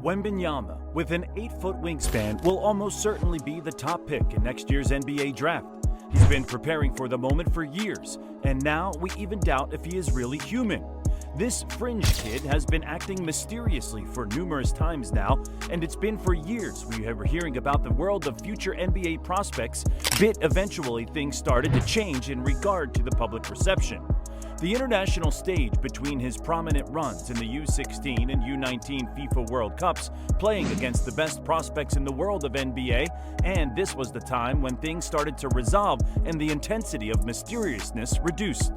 Wembanyama, with an 8-foot wingspan, will almost certainly be the top pick in next year's NBA draft. He's been preparing for the moment for years, and now we even doubt if he is really human. This fringe kid has been acting mysteriously for numerous times now, and it's been for years we were hearing about the world of future NBA prospects, but eventually things started to change in regard to the public perception. The international stage between his prominent runs in the U16 and U19 FIFA World Cups, playing against the best prospects in the world of NBA, and this was the time when things started to resolve and the intensity of mysteriousness reduced.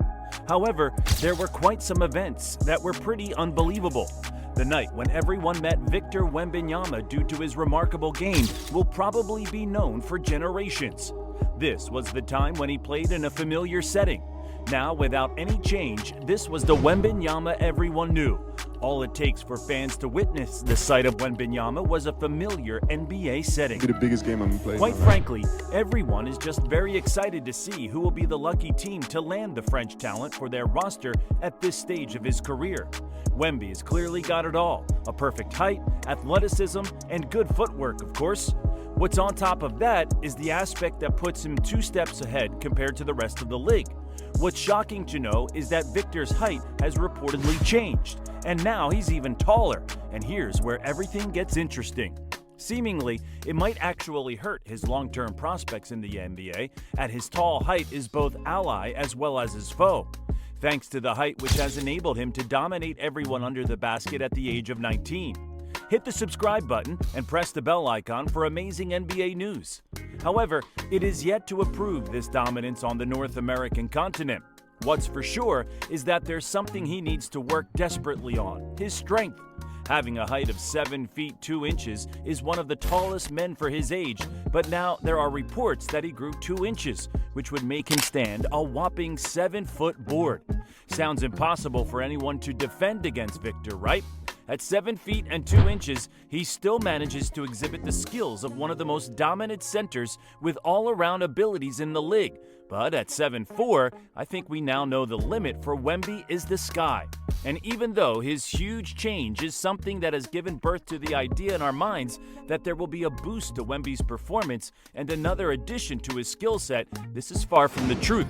However, there were quite some events that were pretty unbelievable. The night when everyone met Victor Wembanyama due to his remarkable game will probably be known for generations. This was the time when he played in a familiar setting. Now, without any change, this was the Wembanyama everyone knew. All it takes for fans to witness the sight of Wembanyama was a familiar NBA setting. Be the biggest game I'm playing. Quite frankly, everyone is just very excited to see who will be the lucky team to land the French talent for their roster at this stage of his career. Wemby has clearly got it all: a perfect height, athleticism, and good footwork, of course. What's on top of that is the aspect that puts him 2 steps ahead compared to the rest of the league. What's shocking to know is that Victor's height has reportedly changed, and now he's even taller, and here's where everything gets interesting. Seemingly, it might actually hurt his long-term prospects in the NBA, as his tall height is both ally as well as his foe. Thanks to the height which has enabled him to dominate everyone under the basket at the age of 19. Hit the subscribe button and press the bell icon for amazing NBA news. However, it is yet to approve this dominance on the North American continent. What's for sure is that there's something he needs to work desperately on: his strength. Having a height of 7 feet 2 inches is one of the tallest men for his age, but now there are reports that he grew 2 inches, which would make him stand a whopping 7-foot board. Sounds impossible for anyone to defend against Victor, right? At 7 feet and 2 inches, he still manages to exhibit the skills of one of the most dominant centers with all-around abilities in the league. But at 7'4", I think we now know the limit for Wemby is the sky. And even though his huge change is something that has given birth to the idea in our minds that there will be a boost to Wemby's performance and another addition to his skill set, this is far from the truth.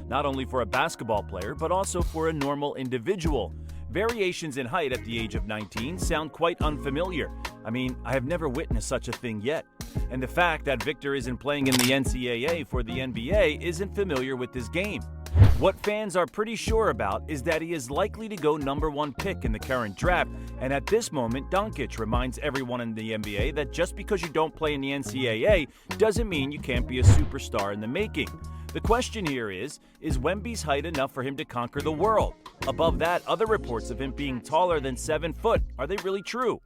Not only for a basketball player, but also for a normal individual. Variations in height at the age of 19 sound quite unfamiliar. I mean, I have never witnessed such a thing yet. And the fact that Victor isn't playing in the NCAA for the NBA isn't familiar with this game. What fans are pretty sure about is that he is likely to go #1 pick in the current draft, and at this moment, Doncic reminds everyone in the NBA that just because you don't play in the NCAA doesn't mean you can't be a superstar in the making. The question here is Wemby's height enough for him to conquer the world? Above that, other reports of him being taller than 7 foot, are they really true?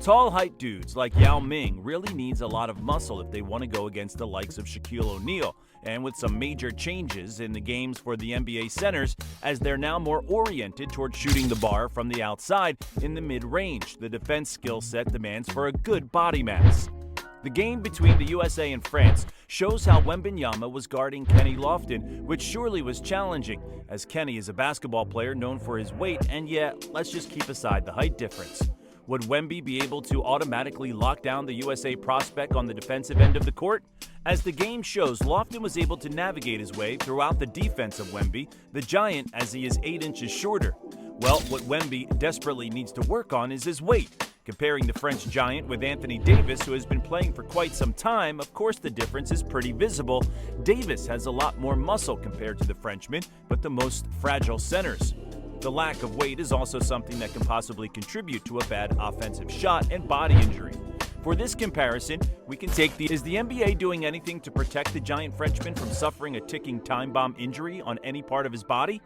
Tall height dudes like Yao Ming really needs a lot of muscle if they want to go against the likes of Shaquille O'Neal, and with some major changes in the games for the NBA centers, as they're now more oriented towards shooting the bar from the outside in the mid-range, the defense skill set demands for a good body mass. The game between the USA and France shows how Wembanyama was guarding Kenny Lofton, which surely was challenging, as Kenny is a basketball player known for his weight, and yet, let's just keep aside the height difference. Would Wemby be able to automatically lock down the USA prospect on the defensive end of the court? As the game shows, Lofton was able to navigate his way throughout the defense of Wemby, the giant, as he is 8 inches shorter. Well, what Wemby desperately needs to work on is his weight. Comparing the French giant with Anthony Davis, who has been playing for quite some time, of course the difference is pretty visible. Davis has a lot more muscle compared to the Frenchman, but the most fragile centers. The lack of weight is also something that can possibly contribute to a bad offensive shot and body injury. For this comparison, we can take is the NBA doing anything to protect the giant Frenchman from suffering a ticking time bomb injury on any part of his body?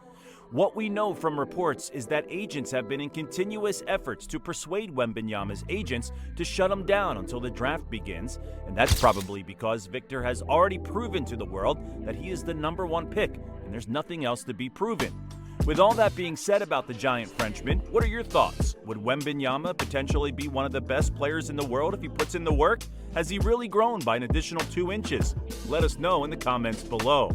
What we know from reports is that agents have been in continuous efforts to persuade Wembanyama's agents to shut him down until the draft begins, and that's probably because Victor has already proven to the world that he is the #1 pick, and there's nothing else to be proven. With all that being said about the giant Frenchman, what are your thoughts? Would Wembanyama potentially be one of the best players in the world if he puts in the work? Has he really grown by an additional 2 inches? Let us know in the comments below.